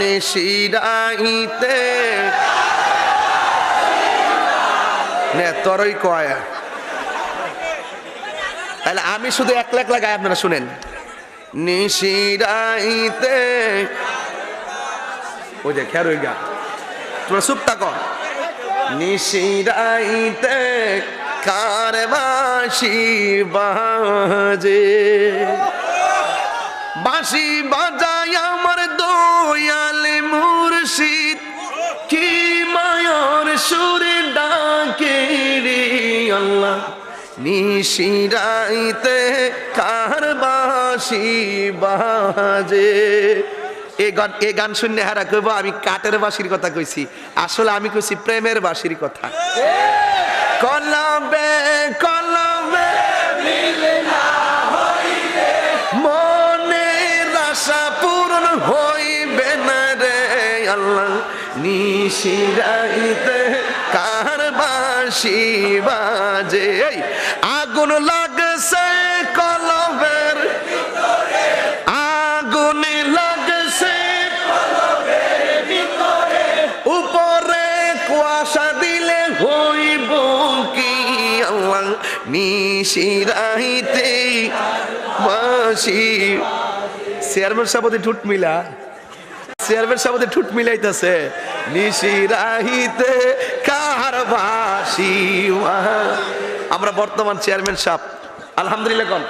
নিশিরাইতে নে তরই কয় তাহলে আমি শুধু একলা একলা গাই, আপনারা শুনেন। নিশিরাইতে ওই যে খেয়ার ওই গা, তোমরা চুপ থাকো। নিশিরাইতে কার বাঁশি বাজে, বাঁশি বাজায় আমার দয়াল মুর্শিদ, কি মায়ার সুরে ডাকে রে আল্লাহ। নিশিরাইতে কার বাঁশি বাজে। এই গান শুনে হারা কইব আমি কাঠের বাঁশির কথা কইছি, আসলে আমি কইছি প্রেমের বাঁশির কথা। কলবে কলবে মিলে না হইলে মনের আশা পূরণ হইবে না রে আল্লাহ। নিশিরাইতে কার বাঁশি বাজে, আগুন লাগছে কলবের আগুন লাগছে উপরে কুয়াশা দিলে হইব কি আল্লাহ। নিশিরাইতে বাঁশি। চেয়ারম্যান সাহেব ঠুট মিলা, চেয়ারম্যান সাহেব ঠুট মিলাইতেছে। নিশিরাইতে কার বাঁশি। আমরা বর্তমান চেয়ারম্যান সাহেব আলহামদুলিল্লাহ কোন